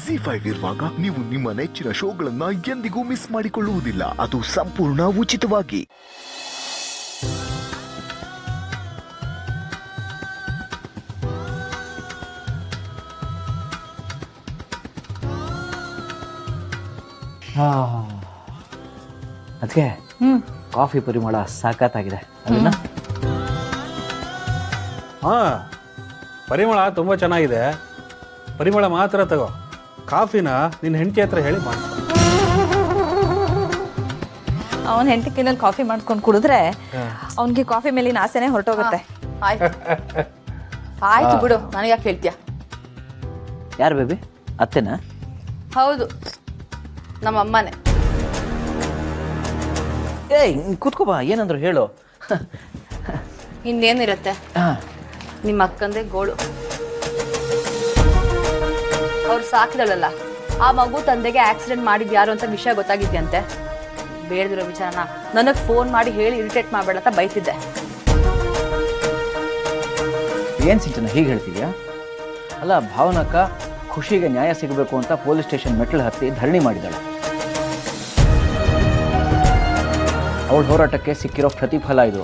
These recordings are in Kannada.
ಜಿ5 ಇರುವಾಗ ನೀವು ನಿಮ್ಮ ನೆಚ್ಚಿನ ಶೋಗಳನ್ನ ಎಂದಿಗೂ ಮಿಸ್ ಮಾಡಿಕೊಳ್ಳುವುದಿಲ್ಲ. ಅದು ಸಂಪೂರ್ಣ ಉಚಿತವಾಗಿ. ಅದಕ್ಕೆ ಕಾಫಿ ಪರಿಮಳ ಸಾಕಾಗಿದೆ ಅಲ್ಲ? ಹಾಂ, ಪರಿಮಳ ತುಂಬ ಚೆನ್ನಾಗಿದೆ. ಪರಿಮಳ ಮಾತ್ರ ತಗೋ. ಕಾಫಿನ ನಿನ್ನ ಹೆಂಡತಿ ಹತ್ರ ಹೇಳಿ ಮಾಡಿ. ಅವನ ಹೆಂಡತಿ ಕೈನಲ್ಲಿ ಕಾಫಿ ಮಾಡ್ಕೊಂಡು ಕುಡಿದ್ರೆ ಅವನಿಗೆ ಕಾಫಿ ಮೇಲಿನ ಆಸೆನೆ ಹೊರಟೋಗುತ್ತೆ. ಆಯ್ತು ಬಿಡು, ನನಗೆ ಯಾಕೆ ಹೇಳ್ತೀಯ? ಯಾರು ಬೇಬಿ? ಅತ್ತೆನಾ? ಹೌದು, ನಮ್ಮ ಅಮ್ಮನೇ. ಏಯ್ ಕೂತ್ಕೋಬಾ, ಏನಂದ್ರು ಹೇಳು. ಇನ್ನೇನಿರುತ್ತೆ, ನಿಮ್ಮ ಅಕ್ಕಂದೇ ಗೋಳು. ಅವ್ರು ಸಾಕಿದಳಲ್ಲ, ಆ ಮಗು ತಂದೆಗೆ ಆಕ್ಸಿಡೆಂಟ್ ಮಾಡಿದ್ ಯಾರು ಅಂತ ವಿಷಯ ಗೊತ್ತಾಗಿದ್ಯಂತೆ. ಬೇಡದಿರೋ ವಿಚಾರನ ನನಗೆ ಫೋನ್ ಮಾಡಿ ಹೇಳಿ ಇರಿಟೇಟ್ ಮಾಡಬೇಡ ಅಂತ ಬೈತಿದ್ದೆ. ಏನು ಸಿಂಚನ ಹೀಗೆ ಹೇಳ್ತಿದ್ಯಾ? ಅಲ್ಲ, ಭಾವನಕ್ಕ ಖುಷಿಗೆ ನ್ಯಾಯ ಸಿಗಬೇಕು ಅಂತ ಪೊಲೀಸ್ ಸ್ಟೇಷನ್ ಮೆಟ್ಲು ಹತ್ತಿ ಧರಣಿ ಮಾಡಿದಾಳೆ. ಅವಳ ಹೋರಾಟಕ್ಕೆ ಸಿಕ್ಕಿರೋ ಪ್ರತಿಫಲ ಇದು.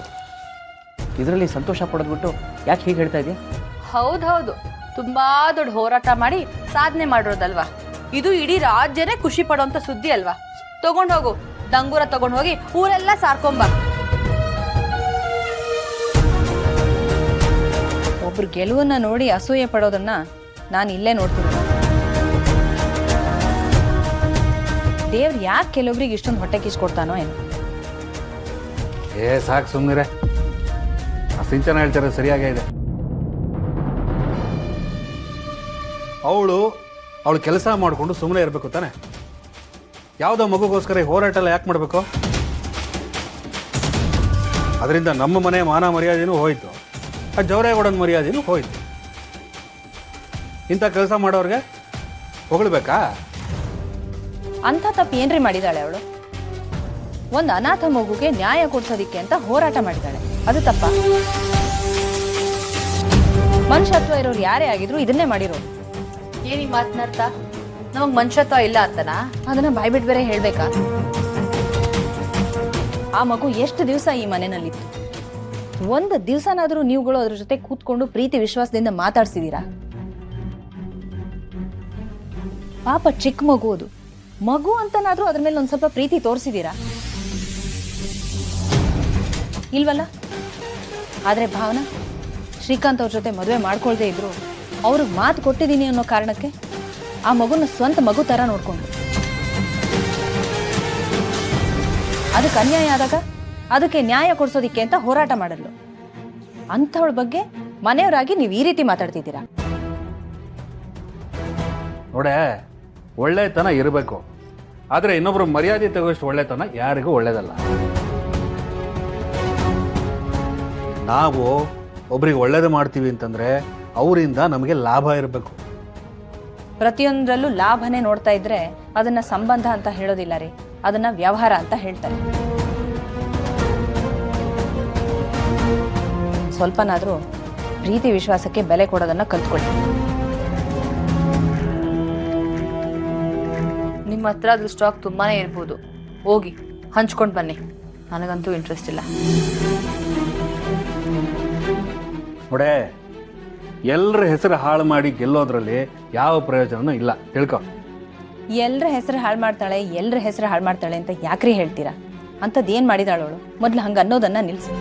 ಇದರಲ್ಲಿ ಸಂತೋಷ ಪಡೆದ್ಬಿಟ್ಟು ಯಾಕೆ ಹೀಗೆ ಹೇಳ್ತಾ ಇದೆಯಾ? ಹೌದೌದು, ತುಂಬಾ ದೊಡ್ಡ ಹೋರಾಟ ಮಾಡಿ ಸಾಧನೆ ಮಾಡಿರೋದಲ್ವಾ ಇದು. ಇಡೀ ರಾಜ್ಯನೇ ಖುಷಿ ಪಡೋಂತ ಸುದ್ದಿ ಅಲ್ವಾ? ತಗೊಂಡೋಗು, ದಂಗೂರ ತಗೊಂಡು ಹೋಗಿ ಊರೆಲ್ಲ ಸಾರ್ಕೊಂಬ. ಒಬ್ರು ಗೆಲುವನ್ನ ನೋಡಿ ಅಸೂಯೆ ಪಡೋದನ್ನ ನಾನು ಇಲ್ಲೇ ನೋಡ್ತೀನಿ. ದೇವ್ರು ಯಾಕೆ ಕೆಲವರಿಗೆ ಇಷ್ಟೊಂದು ಹೊಟ್ಟೆ ಕಿಚ್ಕೊಡ್ತಾನೋ ಏನು? ಸಾಕು ಸುಮ್ಮನಿರೆ. ಆ ಸಿಂಚನ ಹೇಳ್ತಾರೆ ಸರಿಯಾಗೇ ಇದೆ. ಅವಳು ಕೆಲಸ ಮಾಡಿಕೊಂಡು ಸುಮ್ಮನೆ ಇರಬೇಕು ತಾನೆ. ಯಾವುದೋ ಮಗುಗೋಸ್ಕರ ಈ ಹೋರಾಟ ಎಲ್ಲ ಯಾಕೆ ಮಾಡಬೇಕು? ಅದರಿಂದ ನಮ್ಮ ಮನೆ ಮಾನ ಮರ್ಯಾದೆನೂ ಹೋಯಿತು, ಆ ಜವರೇಗೌಡನ ಮರ್ಯಾದೆನೂ ಹೋಯಿತು. ಇಂಥ ಕೆಲಸ ಮಾಡೋರಿಗೆ ಹೊಗಳ್ಬೇಕಾ? ಅಂಥ ತಪ್ಪು ಏನ್ರಿ ಮಾಡಿದಾಳೆ ಅವಳು? ಒಂದು ಅನಾಥ ಮಗುಗೆ ನ್ಯಾಯ ಕೊಡ್ಸೋದಿಕ್ಕೆ ಅಂತ ಹೋರಾಟ ಮಾಡಿದಾಳೆ, ಅದು ತಪ್ಪ? ಮನುಷ್ಯತ್ವ ಇರೋರು ಯಾರೇ ಆಗಿದ್ರು ಇದನ್ನೇ ಮಾಡಿರೋರು. ಏನಿ ಮಾತನಾಡ್ತ? ನಮಗ್ ಮನುಷ್ಯತ್ವ ಇಲ್ಲ ಅಂತನಾ? ಅದನ್ನ ಬಾಯ್ಬಿಟ್ಟು ಬೇರೆ ಹೇಳ್ಬೇಕಾ? ಆ ಮಗು ಎಷ್ಟು ದಿವಸ ಈ ಮನೆಯಲ್ಲಿತ್ತು? ಒಂದು ದಿವಸನಾದ್ರೂ ನೀವುಗಳು ಅದ್ರ ಜೊತೆ ಕೂತ್ಕೊಂಡು ಪ್ರೀತಿ ವಿಶ್ವಾಸದಿಂದ ಮಾತಾಡ್ಸಿದೀರಾ? ಪಾಪ ಚಿಕ್ಕ ಮಗು, ಅದು ಮಗು ಅಂತನಾದ್ರೂ ಅದ್ರ ಮೇಲೆ ಒಂದ್ ಸ್ವಲ್ಪ ಪ್ರೀತಿ ತೋರಿಸಿದೀರಾ? ಇಲ್ವಲ್ಲ? ಆದ್ರೆ ಭಾವನಾ, ಶ್ರೀಕಾಂತ್ ಅವ್ರ ಜೊತೆ ಮದುವೆ ಮಾಡ್ಕೊಳ್ದೇ ಇದ್ರು ಅವ್ರಿಗೆ ಮಾತು ಕೊಟ್ಟಿದ್ದೀನಿ ಅನ್ನೋ ಕಾರಣಕ್ಕೆ ಆ ಮಗುನ ಸ್ವಂತ ಮಗು ತರ ನೋಡ್ಕೊಂಡು, ಅದಕ್ಕೆ ಅನ್ಯಾಯ ಆದಾಗ ಅದಕ್ಕೆ ನ್ಯಾಯ ಕೊಡ್ಸೋದಿಕ್ಕೆ ಅಂತ ಹೋರಾಟ ಮಾಡಲು. ಅಂಥವಳ ಬಗ್ಗೆ ಮನೆಯವರಾಗಿ ನೀವು ಈ ರೀತಿ ಮಾತಾಡ್ತಿದ್ದೀರಾ? ನೋಡೆ, ಒಳ್ಳೆತನ ಇರಬೇಕು, ಆದರೆ ಇನ್ನೊಬ್ರು ಮರ್ಯಾದೆ ತಗೋಷ್ಟು ಒಳ್ಳೆತನ ಯಾರಿಗೂ ಒಳ್ಳೇದಲ್ಲ. ನಾವು ಒಬ್ರಿಗೆ ಒಳ್ಳೇದು ಮಾಡ್ತೀವಿ ಅಂತಂದ್ರೆ ಅವರಿಂದ ನಮಗೆ ಲಾಭ ಇರಬೇಕು. ಪ್ರತಿಯೊಂದರಲ್ಲೂ ಲಾಭನೇ ನೋಡ್ತಾ ಇದ್ರೆ ಅದನ್ನ ಸಂಬಂಧ ಅಂತ ಹೇಳೋದಿಲ್ಲ ರೀ, ಅದನ್ನ ವ್ಯವಹಾರ ಅಂತ ಹೇಳ್ತಾರೆ. ಸ್ವಲ್ಪನಾದ್ರೂ ಪ್ರೀತಿ ವಿಶ್ವಾಸಕ್ಕೆ ಬೆಲೆ ಕೊಡೋದನ್ನ ಕಲ್ತ್ಕೊಳ್ಳಿ. ನಿಮ್ಮ ಹತ್ರ ಅದ್ರ ಸ್ಟಾಕ್ ತುಂಬಾನೇ ಇರ್ಬೋದು, ಹೋಗಿ ಹಂಚ್ಕೊಂಡು ಬನ್ನಿ. ನನಗಂತೂ ಇಂಟ್ರೆಸ್ಟ್ ಇಲ್ಲ. ನೋಡೆ, ಎಲ್ಲರ ಹೆಸರು ಹಾಳು ಮಾಡಿ ಗೆಲ್ಲೋದ್ರಲ್ಲಿ ಯಾವ ಪ್ರಯೋಜನನೂ ಇಲ್ಲ, ತಿಳ್ಕೊ. ಎಲ್ರ ಹೆಸರು ಹಾಳು ಮಾಡ್ತಾಳೆ, ಎಲ್ರ ಹೆಸರು ಹಾಳು ಮಾಡ್ತಾಳೆ ಅಂತ ಯಾಕ್ರಿ ಹೇಳ್ತೀರಾ? ಅಂಥದ್ದು ಏನು ಮಾಡಿದಾಳವಳು? ಮೊದ್ಲು ಹಂಗೆ ಅನ್ನೋದನ್ನ ನಿಲ್ಲಿಸಿ.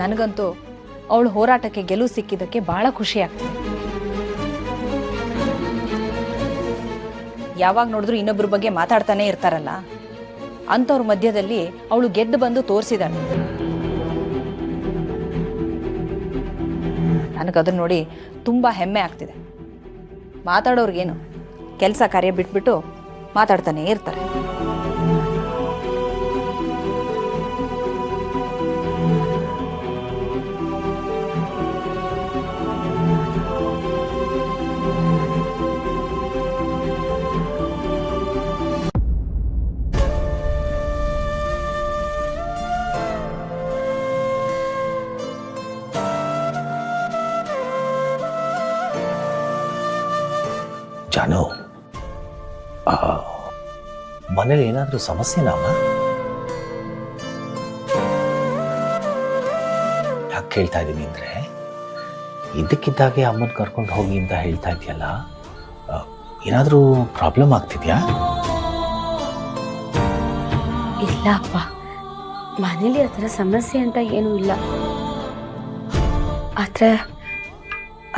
ನನಗಂತೂ ಅವಳು ಹೋರಾಟಕ್ಕೆ ಗೆಲುವು ಸಿಕ್ಕಿದ್ದಕ್ಕೆ ಬಹಳ ಖುಷಿ ಆಗ್ತಿದೆ. ಯಾವಾಗ ನೋಡಿದ್ರು ಇನ್ನೊಬ್ಬರ ಬಗ್ಗೆ ಮಾತಾಡ್ತಾನೆ ಇರ್ತಾರಲ್ಲ, ಅಂಥವ್ರ ಮಧ್ಯದಲ್ಲಿ ಅವಳು ಗೆದ್ದು ಬಂದು ತೋರಿಸಿದಾಳೆ. ನನಗದನ್ನ ನೋಡಿ ತುಂಬಾ ಹೆಮ್ಮೆ ಆಗ್ತಿದೆ. ಮಾತಾಡೋರ್ಗೇನು, ಕೆಲಸ ಕಾರ್ಯ ಬಿಟ್ಬಿಟ್ಟು ಮಾತಾಡ್ತಾನೆ ಇರ್ತಾರೆ. ಜಾನು, ಮನೇಲಿ ಏನಾದರೂ ಸಮಸ್ಯೆನಾ ಅಮ್ಮ? ಯಾಕೆ ಹೇಳ್ತಾ ಇದ್ದೀನಿ ಅಂದರೆ, ಇದ್ದಕ್ಕಿದ್ದಾಗೆ ಅಮ್ಮನ ಕರ್ಕೊಂಡು ಹೋಗಿ ಅಂತ ಹೇಳ್ತಾ ಇದೆಯಲ್ಲ, ಏನಾದರೂ ಪ್ರಾಬ್ಲಮ್ ಆಗ್ತಿದ್ಯಾ? ಇಲ್ಲ ಅಪ್ಪ, ಮನೇಲಿ ಆ ಥರ ಸಮಸ್ಯೆ ಅಂತ ಏನೂ ಇಲ್ಲ. ಆದರೆ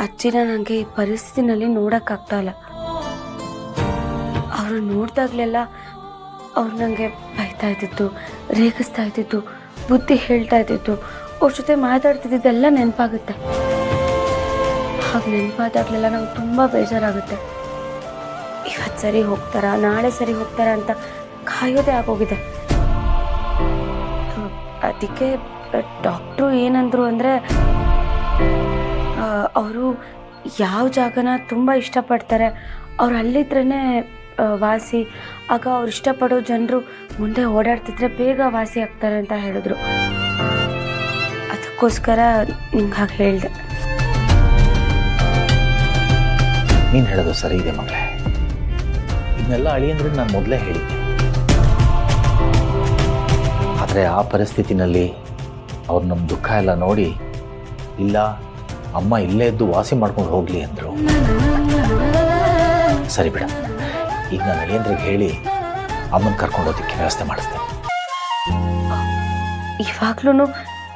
ಅಜ್ಜಿನ ನನಗೆ ಈ ಪರಿಸ್ಥಿತಿನಲ್ಲಿ ನೋಡೋಕ್ಕಾಗ್ತಾ ಇಲ್ಲ. ಅವರು ನೋಡಿದಾಗಲೆಲ್ಲ ಅವ್ರು ನನಗೆ ಬೈತಾ ಇದ್ದಿತ್ತು, ರೇಗಿಸ್ತಾ ಇದ್ದಿತ್ತು, ಬುದ್ಧಿ ಹೇಳ್ತಾ ಇದ್ದಿತ್ತು, ಅವ್ರ ಜೊತೆ ಮಾತಾಡ್ತಿದ್ದೆಲ್ಲ ನೆನಪಾಗುತ್ತೆ. ಹಾಗೆ ನೆನಪಾದಾಗಲೆಲ್ಲ ನಂಗೆ ತುಂಬ ಬೇಜಾರಾಗುತ್ತೆ. ಇವತ್ತು ಸರಿ ಹೋಗ್ತಾರಾ, ನಾಳೆ ಸರಿ ಹೋಗ್ತಾರಾ ಅಂತ ಕಾಯೋದೇ ಆಗೋಗಿದೆ. ಅದಕ್ಕೆ ಡಾಕ್ಟ್ರು ಏನಂದ್ರು ಅಂದರೆ, ಅವರು ಯಾವ ಜಾಗನ ತುಂಬ ಇಷ್ಟಪಡ್ತಾರೆ ಅವ್ರು ಅಲ್ಲಿದ್ರೇ ವಾಸಿ, ಆಗ ಅವ್ರು ಇಷ್ಟಪಡೋ ಜನರು ಮುಂದೆ ಓಡಾಡ್ತಿದ್ರೆ ಬೇಗ ವಾಸಿ ಆಗ್ತಾರೆ ಅಂತ ಹೇಳಿದ್ರು. ಅದಕ್ಕೋಸ್ಕರ ನಿಂಗೆ ಹಾಗೆ ಹೇಳಿದೆ. ನೀನು ಹೇಳೋದು ಸರಿ ಇದೆ ಮಗಳೇ. ಇದನ್ನೆಲ್ಲ ಅಳಿಯಂದ್ರೆ ನಾನು ಮೊದಲೇ ಹೇಳಿದ್ದೆ. ಆದರೆ ಆ ಪರಿಸ್ಥಿತಿನಲ್ಲಿ ಅವ್ರು ನಮ್ಮ ದುಃಖ ಎಲ್ಲ ನೋಡಿ, ಇಲ್ಲ ಅಮ್ಮ ಇಲ್ಲೇ ಇದ್ದು ವಾಸಿ ಮಾಡ್ಕೊಂಡು ಹೋಗಲಿ ಅಂದರು. ಸರಿ ಬಿಡ, ಈಗ ನಾನು ಅಳಿಯಂದ್ರಿಗೆ ಹೇಳಿ ಅಮ್ಮನ ಕರ್ಕೊಂಡೋದಕ್ಕೆ ವ್ಯವಸ್ಥೆ ಮಾಡಿಸ್ತೇನೆ. ಇವಾಗ್ಲೂ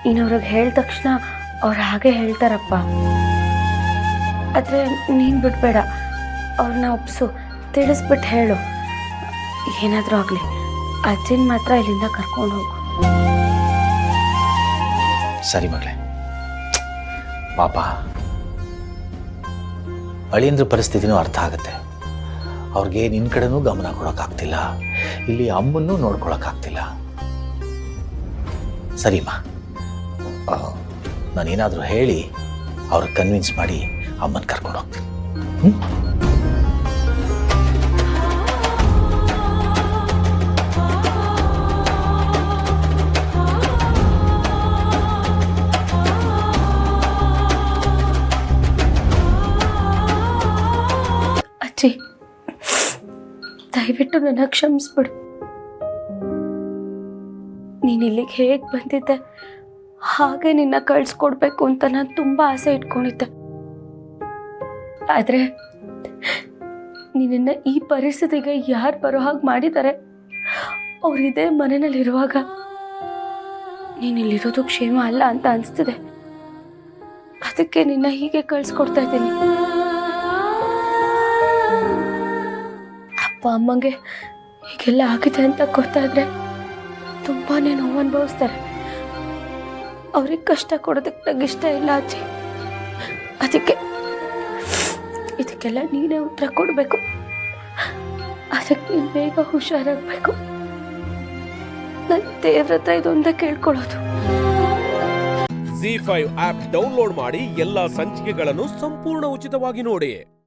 ನೀನು ಅವ್ರಿಗೆ ಹೇಳಿದ ತಕ್ಷಣ ಅವ್ರು ಹಾಗೆ ಹೇಳ್ತಾರಪ್ಪ. ಆದರೆ ನೀನು ಬಿಡಬೇಡ, ಅವ್ರನ್ನ ಒಪ್ಸು, ತಿಳಿಸ್ಬಿಟ್ಟು ಹೇಳು. ಏನಾದರೂ ಆಗಲಿ ಅಜ್ಜಿನ ಮಾತ್ರ ಇಲ್ಲಿಂದ ಕರ್ಕೊಂಡು ಹೋಗು. ಸರಿ ಮಗಳೇ. ಪಾಪ ಅಳಿಯಂದ್ರ ಪರಿಸ್ಥಿತಿನೂ ಅರ್ಥ ಆಗುತ್ತೆ. ಅವ್ರಿಗೆ ನಿನ್ನ ಕಡೆನೂ ಗಮನ ಕೊಡೋಕ್ಕಾಗ್ತಿಲ್ಲ, ಇಲ್ಲಿ ಅಮ್ಮನ್ನೂ ನೋಡ್ಕೊಳಕ್ಕಾಗ್ತಿಲ್ಲ. ಸರಿಮ್ಮ, ನಾನೇನಾದರೂ ಹೇಳಿ ಅವ್ರಿಗೆ ಕನ್ವಿನ್ಸ್ ಮಾಡಿ ಅಮ್ಮನ ಕರ್ಕೊಂಡು ಹೋಗ್ತೀನಿ. ಅಜ್ಜಿ, ದಯವಿಟ್ಟು ನನ್ನ ಕ್ಷಮಿಸ್ಬಿಡು. ನೀನು ಇಲ್ಲಿಗೆ ಹೇಗೆ ಬಂದಿದ್ದೆ ಹಾಗೆ ನಿನ್ನ ಕಳಿಸ್ಕೊಡ್ಬೇಕು ಅಂತ ನಾನು ತುಂಬ ಆಸೆ ಇಟ್ಕೊಂಡಿದ್ದೆ. ಆದರೆ ನಿನ್ನ ಈ ಪರಿಸ್ಥಿತಿಗೆ ಯಾರು ಬರೋ ಹಾಗೆ ಮಾಡಿದ್ದಾರೆ? ಅವ್ರು ಇದೇ ಮನೆಯಲ್ಲಿರುವಾಗ ನೀನು ಇಲ್ಲಿರೋದು ಕ್ಷೇಮ ಅಲ್ಲ ಅಂತ ಅನಿಸ್ತಿದೆ. ಅದಕ್ಕೆ ನಿನ್ನ ಹೀಗೆ ಕಳಿಸ್ಕೊಡ್ತಾ ಇದ್ದೀನಿ. ಅಪ್ಪ ಅಮ್ಮಂಗೆ ಹೀಗೆಲ್ಲ ಆಗಿದೆ ಅಂತ ಗೊತ್ತಾದರೆ ತುಂಬಾ ನೋವು ಅನುಭವಿಸ್ತಾರೆ. ಅವ್ರಿಗೆ ಕಷ್ಟ ಕೊಡೋದಕ್ಕೆ ನಂಗೆ ಇಷ್ಟ ಇಲ್ಲ ಅಜ್ಜಿ. ಅದಕ್ಕೆ ಇದಕ್ಕೆಲ್ಲ ನೀನೇ ಉತ್ತರ ಕೊಡಬೇಕು. ಅದಕ್ಕೆ ನೀನು ಬೇಗ ಹುಷಾರಾಗಬೇಕು. ನನ್ನ ದೇವ್ರ ಹತ್ರ ಇದೊಂದೇ ಕೇಳ್ಕೊಳ್ಳೋದು. ZEE5 ಆಪ್ ಡೌನ್ಲೋಡ್ ಮಾಡಿ ಎಲ್ಲಾ ಸಂಚಿಕೆಗಳನ್ನು ಸಂಪೂರ್ಣ ಉಚಿತವಾಗಿ ನೋಡಿ.